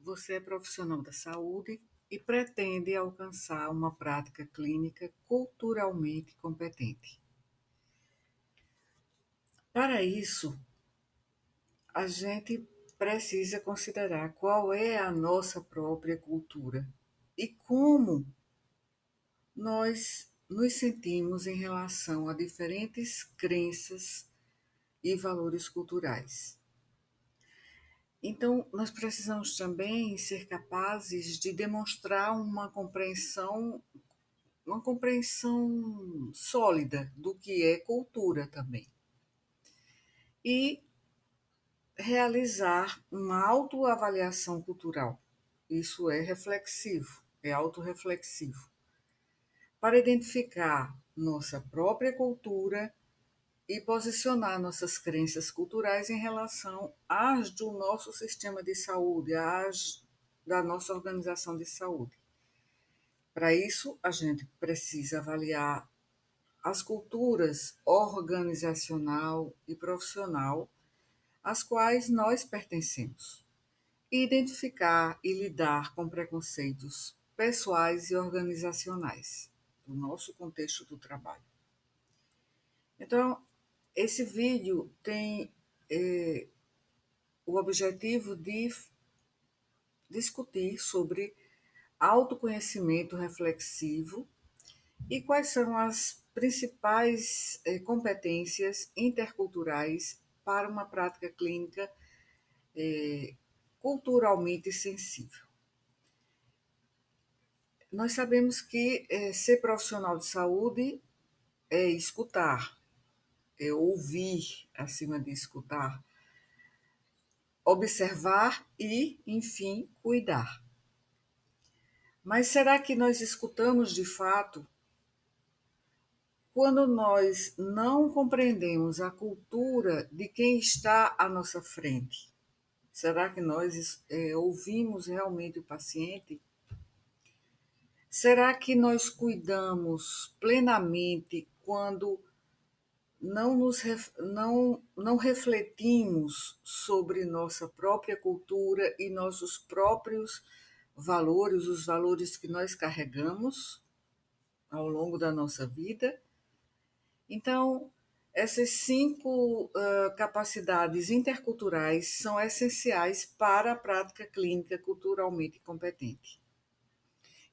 você é profissional da saúde e pretende alcançar uma prática clínica culturalmente competente. Para isso, a gente precisa considerar qual é a nossa própria cultura e como nós nos sentimos em relação a diferentes crenças e valores culturais. Então, nós precisamos também ser capazes de demonstrar uma compreensão sólida do que é cultura também. E realizar uma autoavaliação cultural. Isso é reflexivo, é autorreflexivo, para identificar nossa própria cultura e posicionar nossas crenças culturais em relação às do nosso sistema de saúde, às da nossa organização de saúde. Para isso, a gente precisa avaliar as culturas organizacional e profissional às quais nós pertencemos, e identificar e lidar com preconceitos pessoais e organizacionais do nosso contexto do trabalho. Então, esse vídeo tem o objetivo de discutir sobre autoconhecimento reflexivo e quais são as principais competências interculturais para uma prática clínica culturalmente sensível. Nós sabemos que ser profissional de saúde é escutar, é ouvir acima de escutar, observar e, enfim, cuidar. Mas será que nós escutamos de fato? Quando nós não compreendemos a cultura de quem está à nossa frente, será que nós ouvimos realmente o paciente? Será que nós cuidamos plenamente quando não refletimos sobre nossa própria cultura e nossos próprios valores, os valores que nós carregamos ao longo da nossa vida? Então, essas 5 capacidades interculturais são essenciais para a prática clínica culturalmente competente.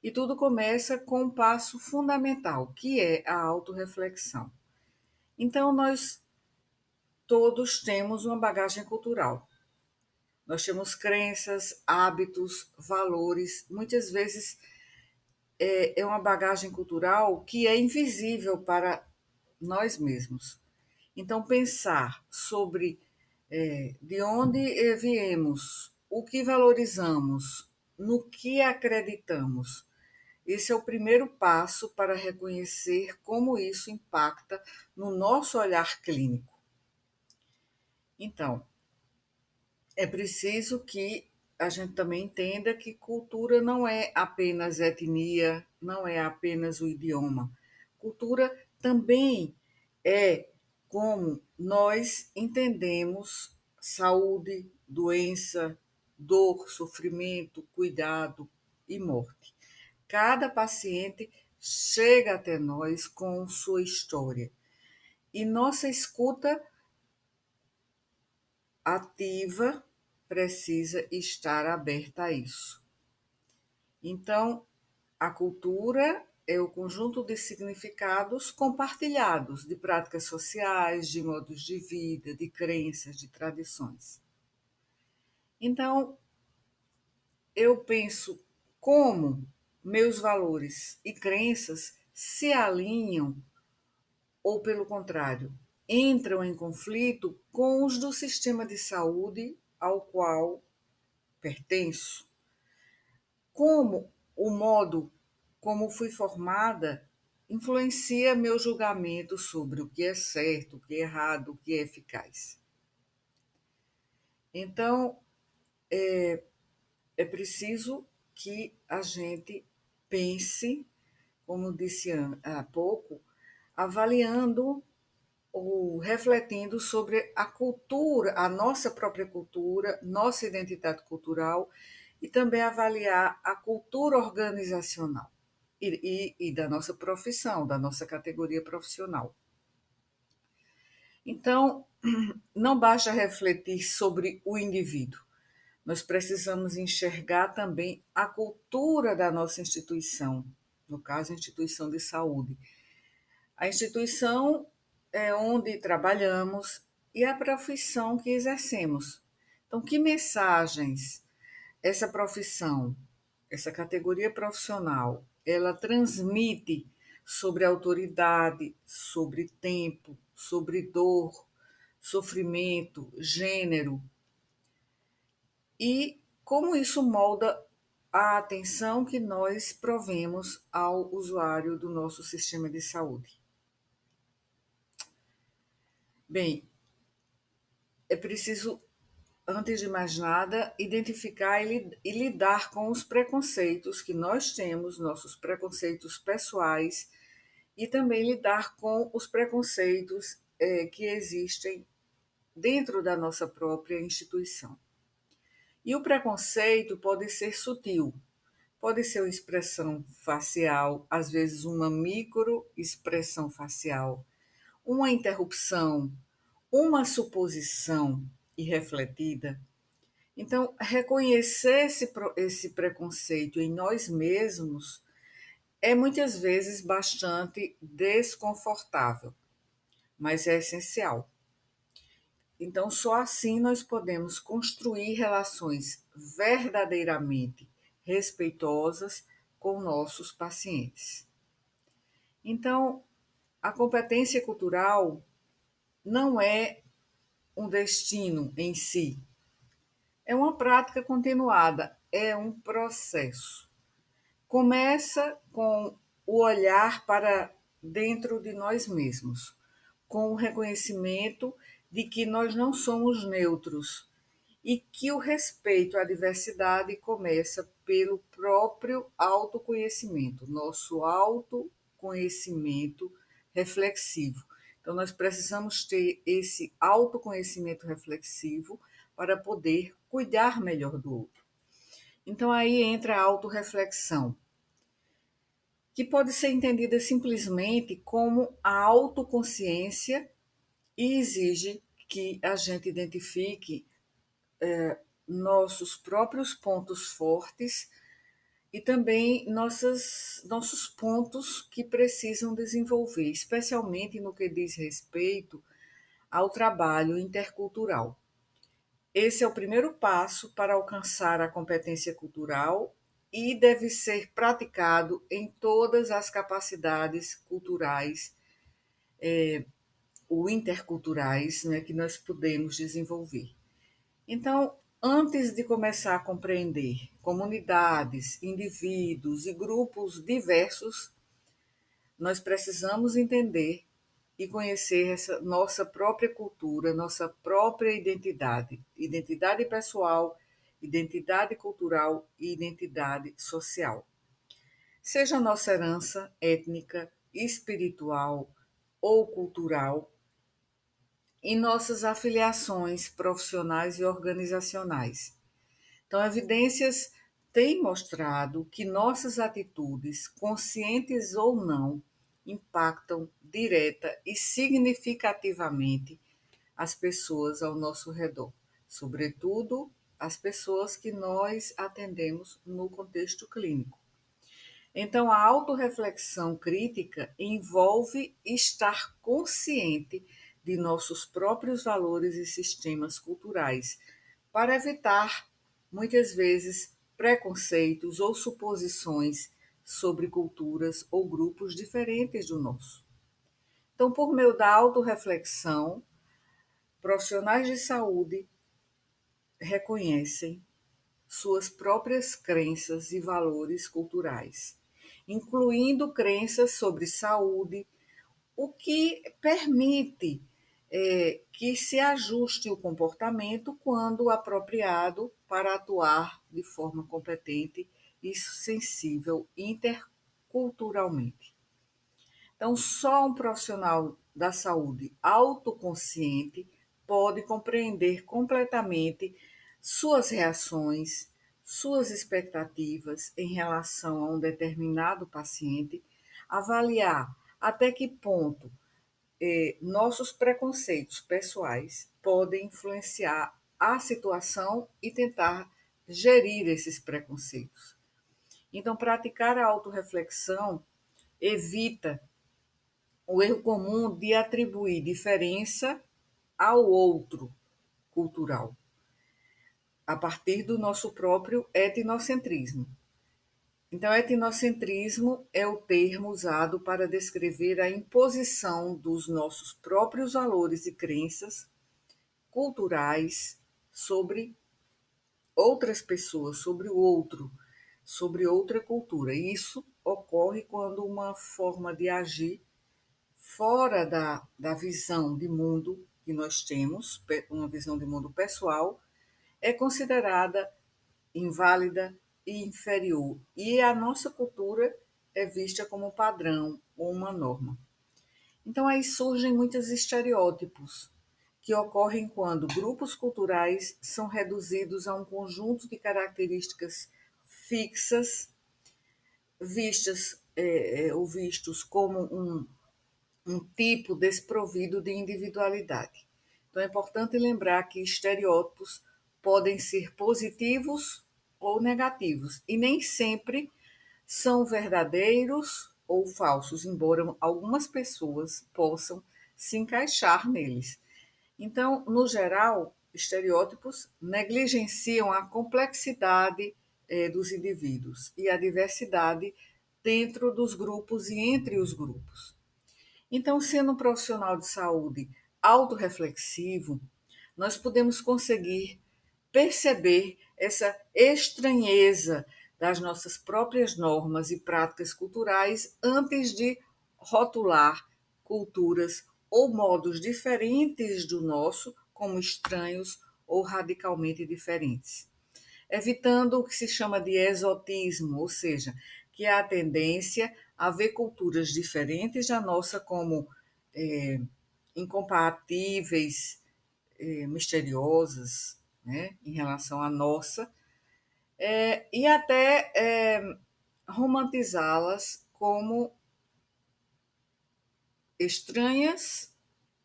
E tudo começa com um passo fundamental, que é a autorreflexão. Então, nós todos temos uma bagagem cultural. Nós temos crenças, hábitos, valores. Muitas vezes é uma bagagem cultural que é invisível para nós mesmos. Então, pensar sobre de onde viemos, o que valorizamos, no que acreditamos. Esse é o primeiro passo para reconhecer como isso impacta no nosso olhar clínico. Então, é preciso que a gente também entenda que cultura não é apenas etnia, não é apenas o idioma. Cultura também é como nós entendemos saúde, doença, dor, sofrimento, cuidado e morte. Cada paciente chega até nós com sua história e nossa escuta ativa precisa estar aberta a isso. Então, a cultura é o conjunto de significados compartilhados, de práticas sociais, de modos de vida, de crenças, de tradições. Então, eu penso como meus valores e crenças se alinham, ou pelo contrário, entram em conflito com os do sistema de saúde ao qual pertenço. Como o modo como fui formada influencia meu julgamento sobre o que é certo, o que é errado, o que é eficaz. Então, é preciso que a gente pense, como disse há pouco, avaliando ou refletindo sobre a cultura, a nossa própria cultura, nossa identidade cultural e também avaliar a cultura organizacional e da nossa profissão, da nossa categoria profissional. Então, não basta refletir sobre o indivíduo, nós precisamos enxergar também a cultura da nossa instituição, no caso, a instituição de saúde. A instituição é onde trabalhamos e a profissão que exercemos. Então, que mensagens essa profissão, essa categoria profissional, ela transmite sobre autoridade, sobre tempo, sobre dor, sofrimento, gênero, e como isso molda a atenção que nós provemos ao usuário do nosso sistema de saúde. Bem, é preciso, antes de mais nada, identificar e lidar com os preconceitos que nós temos, nossos preconceitos pessoais, e também lidar com os preconceitos que existem dentro da nossa própria instituição. E o preconceito pode ser sutil, pode ser uma expressão facial, às vezes uma microexpressão facial, uma interrupção, uma suposição irrefletida. Então, reconhecer esse preconceito em nós mesmos é muitas vezes bastante desconfortável, mas é essencial. Então, só assim nós podemos construir relações verdadeiramente respeitosas com nossos pacientes. Então, a competência cultural não é um destino em si, é uma prática continuada, é um processo. Começa com o olhar para dentro de nós mesmos, com o reconhecimento de que nós não somos neutros e que o respeito à diversidade começa pelo próprio autoconhecimento, nosso autoconhecimento reflexivo. Então, nós precisamos ter esse autoconhecimento reflexivo para poder cuidar melhor do outro. Então, aí entra a autorreflexão, que pode ser entendida simplesmente como a autoconsciência e exige que a gente identifique nossos próprios pontos fortes e também nossos pontos que precisam desenvolver, especialmente no que diz respeito ao trabalho intercultural. Esse é o primeiro passo para alcançar a competência cultural e deve ser praticado em todas as capacidades culturais ou interculturais, né, que nós podemos desenvolver. Então, antes de começar a compreender comunidades, indivíduos e grupos diversos, nós precisamos entender e conhecer essa nossa própria cultura, nossa própria identidade, identidade pessoal, identidade cultural e identidade social. Seja a nossa herança étnica, espiritual ou cultural, em nossas afiliações profissionais e organizacionais. Então, evidências têm mostrado que nossas atitudes, conscientes ou não, impactam direta e significativamente as pessoas ao nosso redor, sobretudo as pessoas que nós atendemos no contexto clínico. Então, a autorreflexão crítica envolve estar consciente de nossos próprios valores e sistemas culturais, para evitar, muitas vezes, preconceitos ou suposições sobre culturas ou grupos diferentes do nosso. Então, por meio da autorreflexão, profissionais de saúde reconhecem suas próprias crenças e valores culturais, incluindo crenças sobre saúde, o que permite que se ajuste o comportamento quando apropriado para atuar de forma competente e sensível interculturalmente. Então, só um profissional da saúde autoconsciente pode compreender completamente suas reações, suas expectativas em relação a um determinado paciente, avaliar até que ponto nossos preconceitos pessoais podem influenciar a situação e tentar gerir esses preconceitos. Então, praticar a autorreflexão evita o erro comum de atribuir diferença ao outro cultural, a partir do nosso próprio etnocentrismo. Então, etnocentrismo é o termo usado para descrever a imposição dos nossos próprios valores e crenças culturais sobre outras pessoas, sobre o outro, sobre outra cultura. E isso ocorre quando uma forma de agir fora da visão de mundo que nós temos, uma visão de mundo pessoal, é considerada inválida e inferior. E a nossa cultura é vista como padrão ou uma norma. Então aí surgem muitos estereótipos que ocorrem quando grupos culturais são reduzidos a um conjunto de características fixas, vistas ou vistos como um tipo desprovido de individualidade. Então é importante lembrar que estereótipos podem ser positivos ou negativos e nem sempre são verdadeiros ou falsos, embora algumas pessoas possam se encaixar neles. Então, no geral, estereótipos negligenciam a complexidade dos indivíduos e a diversidade dentro dos grupos e entre os grupos. Então, sendo um profissional de saúde autorreflexivo, nós podemos conseguir perceber essa estranheza das nossas próprias normas e práticas culturais antes de rotular culturas ou modos diferentes do nosso como estranhos ou radicalmente diferentes, evitando o que se chama de exotismo, ou seja, que é a tendência a ver culturas diferentes da nossa como incompatíveis, misteriosas, né, em relação à nossa, e até romantizá-las como estranhas,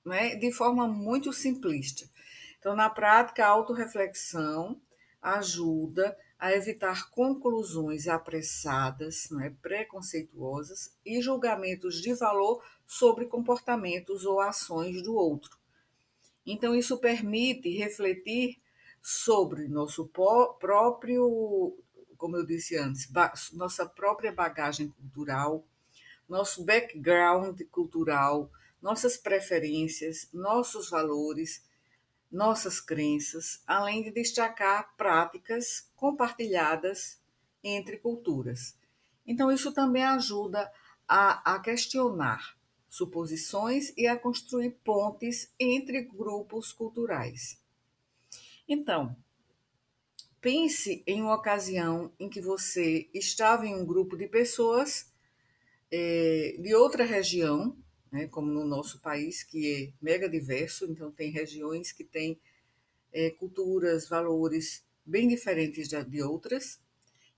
né, de forma muito simplista. Então, na prática, a autorreflexão ajuda a evitar conclusões apressadas, né, preconceituosas e julgamentos de valor sobre comportamentos ou ações do outro. Então, isso permite refletir sobre nosso próprio, como eu disse antes, nossa própria bagagem cultural, nosso background cultural, nossas preferências, nossos valores, nossas crenças, além de destacar práticas compartilhadas entre culturas. Então, isso também ajuda a questionar suposições e a construir pontes entre grupos culturais. Então, pense em uma ocasião em que você estava em um grupo de pessoas de outra região, né, como no nosso país, que é mega diverso, então tem regiões que têm culturas, valores bem diferentes de outras.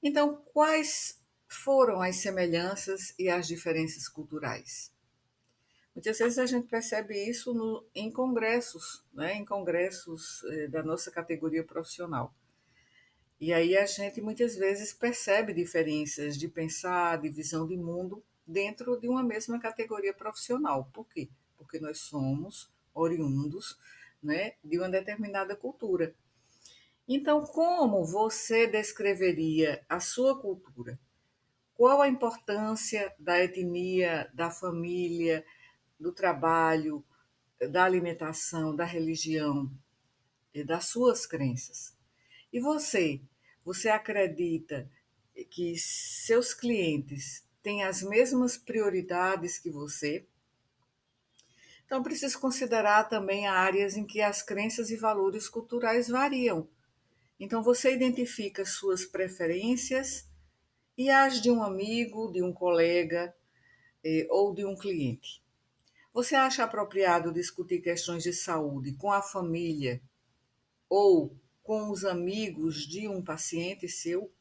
Então, quais foram as semelhanças e as diferenças culturais? Muitas vezes a gente percebe isso em congressos, né, em congressos da nossa categoria profissional. E aí a gente muitas vezes percebe diferenças de pensar, de visão de mundo dentro de uma mesma categoria profissional. Por quê? Porque nós somos oriundos, né, de uma determinada cultura. Então, como você descreveria a sua cultura? Qual a importância da etnia, da família, do trabalho, da alimentação, da religião e das suas crenças? E você? Você acredita que seus clientes têm as mesmas prioridades que você? Então, preciso considerar também áreas em que as crenças e valores culturais variam. Então, você identifica suas preferências e as de um amigo, de um colega ou de um cliente. Você acha apropriado discutir questões de saúde com a família ou com os amigos de um paciente seu,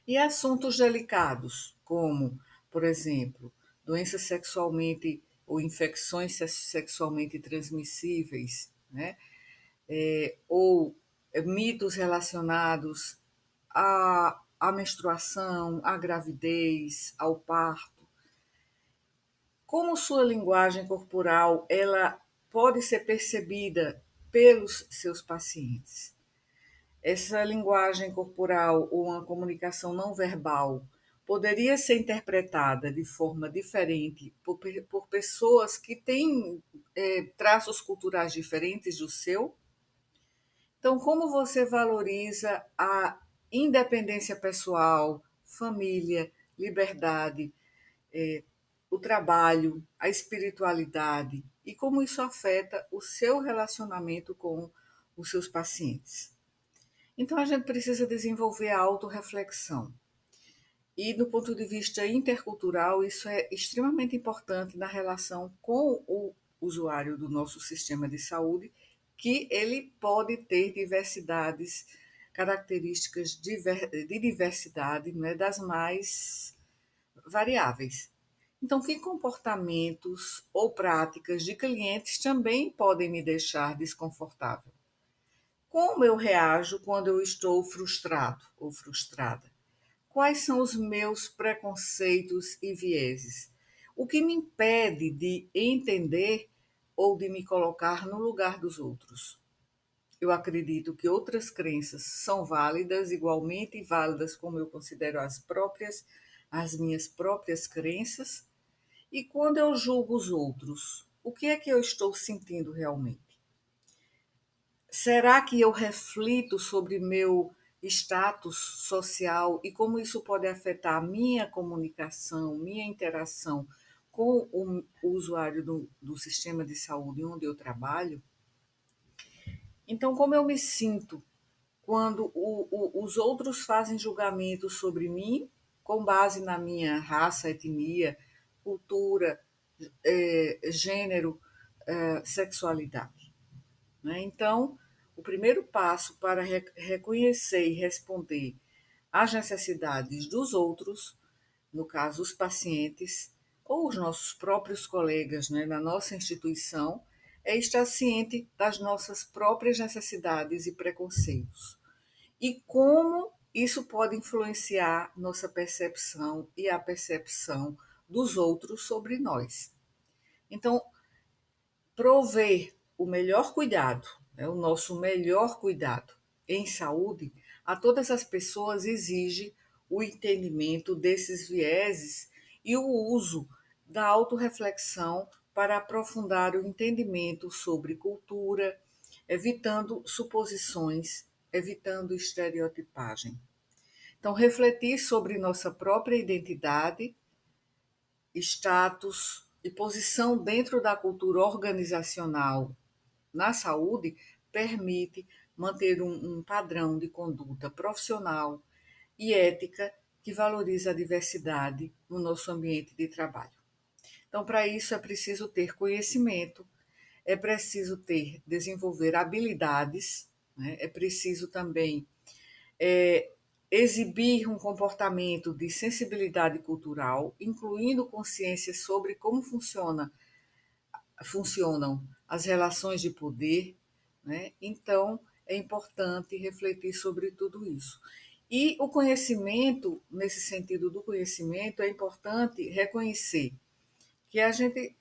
e assuntos delicados, como, por exemplo, doenças sexualmente ou infecções sexualmente transmissíveis, né? Ou mitos relacionados à menstruação, à gravidez, ao parto. Como sua linguagem corporal ela pode ser percebida pelos seus pacientes? Essa linguagem corporal ou uma comunicação não verbal poderia ser interpretada de forma diferente por pessoas que têm traços culturais diferentes do seu? Então, como você valoriza a independência pessoal, família, liberdade, o trabalho, a espiritualidade e como isso afeta o seu relacionamento com os seus pacientes? Então, a gente precisa desenvolver a autorreflexão. E, do ponto de vista intercultural, isso é extremamente importante na relação com o usuário do nosso sistema de saúde, que ele pode ter diversidades, características de diversidade, né, das mais variáveis. Então, que comportamentos ou práticas de clientes também podem me deixar desconfortável? Como eu reajo quando eu estou frustrado ou frustrada? Quais são os meus preconceitos e vieses? O que me impede de entender ou de me colocar no lugar dos outros? Eu acredito que outras crenças são válidas, igualmente válidas como eu considero as minhas próprias crenças. E quando eu julgo os outros, o que é que eu estou sentindo realmente? Será que eu reflito sobre meu status social e como isso pode afetar a minha comunicação, minha interação com o usuário do sistema de saúde onde eu trabalho? Então, como eu me sinto quando os outros fazem julgamentos sobre mim com base na minha raça, etnia, cultura, gênero, sexualidade? Né? Então, o primeiro passo para reconhecer e responder às necessidades dos outros, no caso, os pacientes ou os nossos próprios colegas, né, na nossa instituição, é estar ciente das nossas próprias necessidades e preconceitos. E como isso pode influenciar nossa percepção e a percepção dos outros sobre nós. Então, prover o melhor cuidado, né, o nosso melhor cuidado em saúde a todas as pessoas exige o entendimento desses vieses e o uso da autorreflexão para aprofundar o entendimento sobre cultura, evitando suposições, evitando estereotipagem. Então, refletir sobre nossa própria identidade, status e posição dentro da cultura organizacional na saúde permite manter um padrão de conduta profissional e ética que valoriza a diversidade no nosso ambiente de trabalho. Então, para isso é preciso ter conhecimento, é preciso desenvolver habilidades, né? É preciso também é, exibir um comportamento de sensibilidade cultural, incluindo consciência sobre como funcionam as relações de poder, né? Então, é importante refletir sobre tudo isso. E o conhecimento, nesse sentido do conhecimento, é importante reconhecer que a gente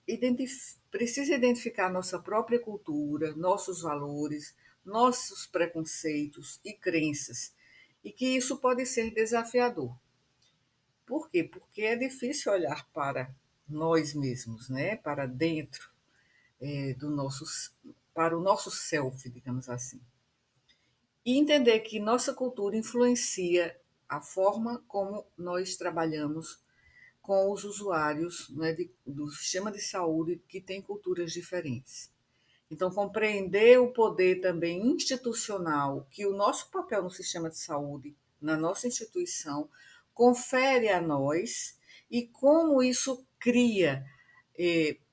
precisa identificar nossa própria cultura, nossos valores, nossos preconceitos e crenças, e que isso pode ser desafiador. Por quê? Porque é difícil olhar para nós mesmos, né? Para dentro do nosso, para o nosso self, digamos assim. E entender que nossa cultura influencia a forma como nós trabalhamos com os usuários, né, do sistema de saúde que tem culturas diferentes. Então, compreender o poder também institucional que o nosso papel no sistema de saúde, na nossa instituição, confere a nós e como isso cria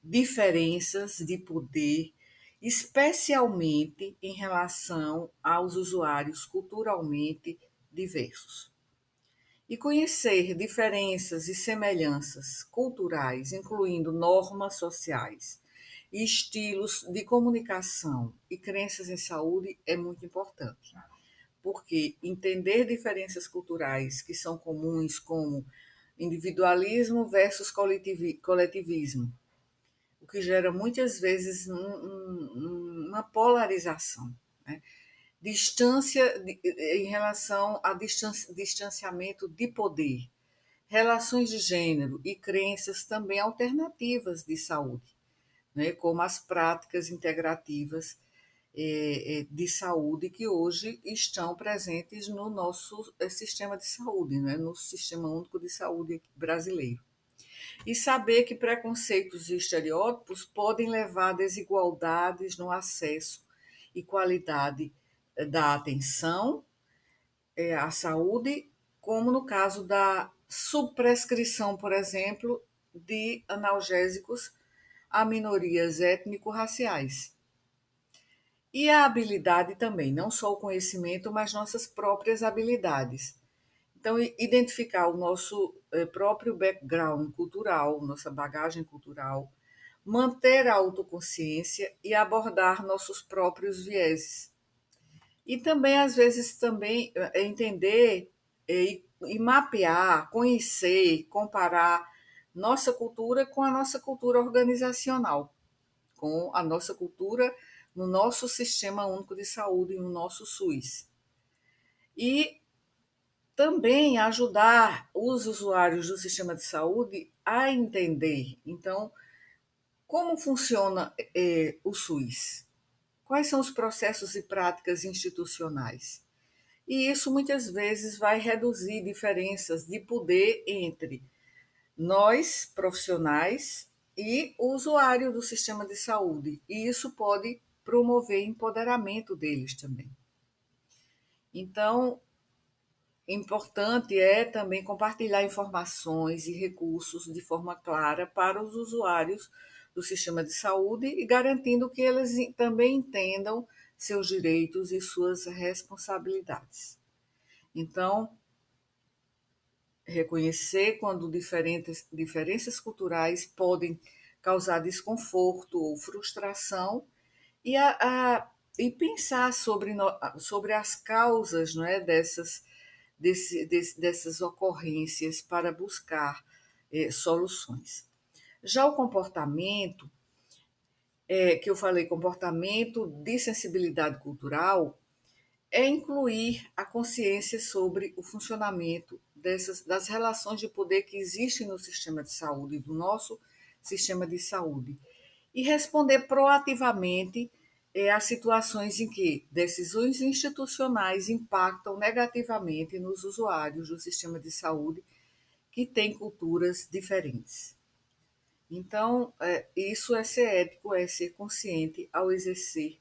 diferenças de poder especialmente em relação aos usuários culturalmente diversos. E conhecer diferenças e semelhanças culturais, incluindo normas sociais, estilos de comunicação e crenças em saúde, é muito importante, porque entender diferenças culturais que são comuns, como individualismo versus coletivismo, o que gera muitas vezes uma polarização, né? Distância em relação a distanciamento de poder, relações de gênero e crenças também alternativas de saúde, né? Como as práticas integrativas de saúde que hoje estão presentes no nosso sistema de saúde, né? No Sistema Único de Saúde brasileiro. E saber que preconceitos e estereótipos podem levar a desigualdades no acesso e qualidade da atenção à saúde, como no caso da subprescrição, por exemplo, de analgésicos a minorias étnico-raciais. E a habilidade também, não só o conhecimento, mas nossas próprias habilidades. Então, identificar o nosso próprio background cultural, nossa bagagem cultural, manter a autoconsciência e abordar nossos próprios vieses. E também, às vezes, também entender e mapear, conhecer, comparar nossa cultura com a nossa cultura organizacional, com a nossa cultura no nosso Sistema Único de Saúde, no nosso SUS. E também ajudar os usuários do sistema de saúde a entender, então, como funciona o SUS, quais são os processos e práticas institucionais. E isso muitas vezes vai reduzir diferenças de poder entre nós, profissionais, e o usuário do sistema de saúde. E isso pode promover empoderamento deles também. Então, importante é também compartilhar informações e recursos de forma clara para os usuários do sistema de saúde e garantindo que eles também entendam seus direitos e suas responsabilidades. Então, reconhecer quando diferenças culturais podem causar desconforto ou frustração e pensar sobre as causas, não é, dessas ocorrências para buscar soluções. Já o comportamento, que eu falei, comportamento de sensibilidade cultural, é incluir a consciência sobre o funcionamento das relações de poder que existem no sistema de saúde, do nosso sistema de saúde, e responder proativamente a situações em que decisões institucionais impactam negativamente nos usuários do sistema de saúde que têm culturas diferentes. Então, isso é ser ético, é ser consciente ao exercer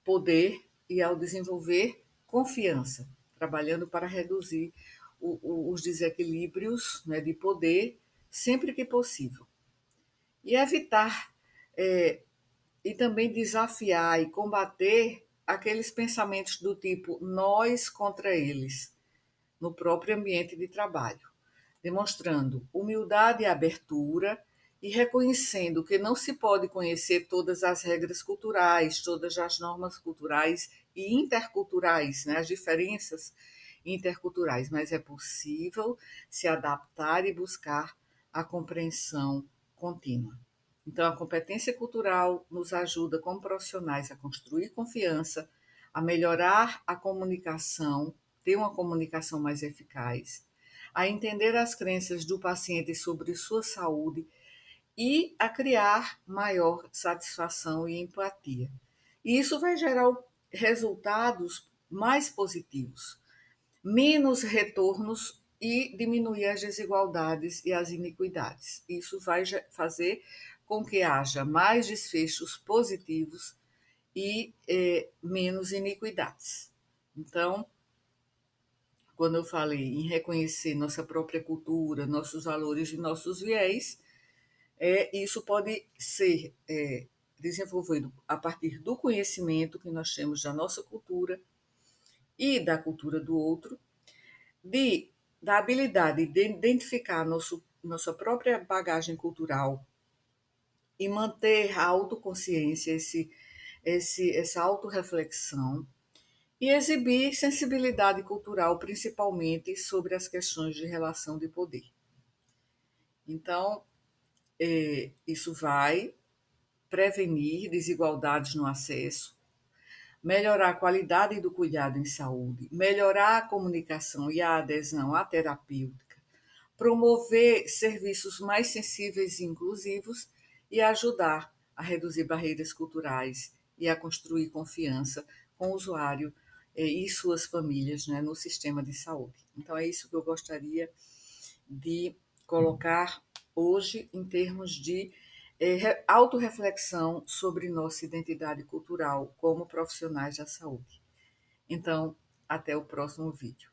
poder e ao desenvolver confiança, trabalhando para reduzir os desequilíbrios, né, de poder sempre que possível. E evitar e também desafiar e combater aqueles pensamentos do tipo nós contra eles, no próprio ambiente de trabalho, demonstrando humildade e abertura e reconhecendo que não se pode conhecer todas as regras culturais, todas as normas culturais e interculturais, né, as diferenças interculturais, mas é possível se adaptar e buscar a compreensão contínua. Então, a competência cultural nos ajuda, como profissionais, a construir confiança, a melhorar a comunicação, ter uma comunicação mais eficaz, a entender as crenças do paciente sobre sua saúde e a criar maior satisfação e empatia. E isso vai gerar resultados mais positivos, menos retornos e diminuir as desigualdades e as iniquidades. Isso vai fazer com que haja mais desfechos positivos e menos iniquidades. Então, quando eu falei em reconhecer nossa própria cultura, nossos valores e nossos viés, isso pode ser desenvolvido a partir do conhecimento que nós temos da nossa cultura e da cultura do outro, da habilidade de identificar nossa própria bagagem cultural e manter a autoconsciência, essa autorreflexão, e exibir sensibilidade cultural, principalmente sobre as questões de relação de poder. Então, isso vai prevenir desigualdades no acesso, melhorar a qualidade do cuidado em saúde, melhorar a comunicação e a adesão à terapêutica, promover serviços mais sensíveis e inclusivos e ajudar a reduzir barreiras culturais e a construir confiança com o usuário e suas famílias, né, no sistema de saúde. Então, é isso que eu gostaria de colocar hoje em termos de autorreflexão sobre nossa identidade cultural como profissionais da saúde. Então, até o próximo vídeo.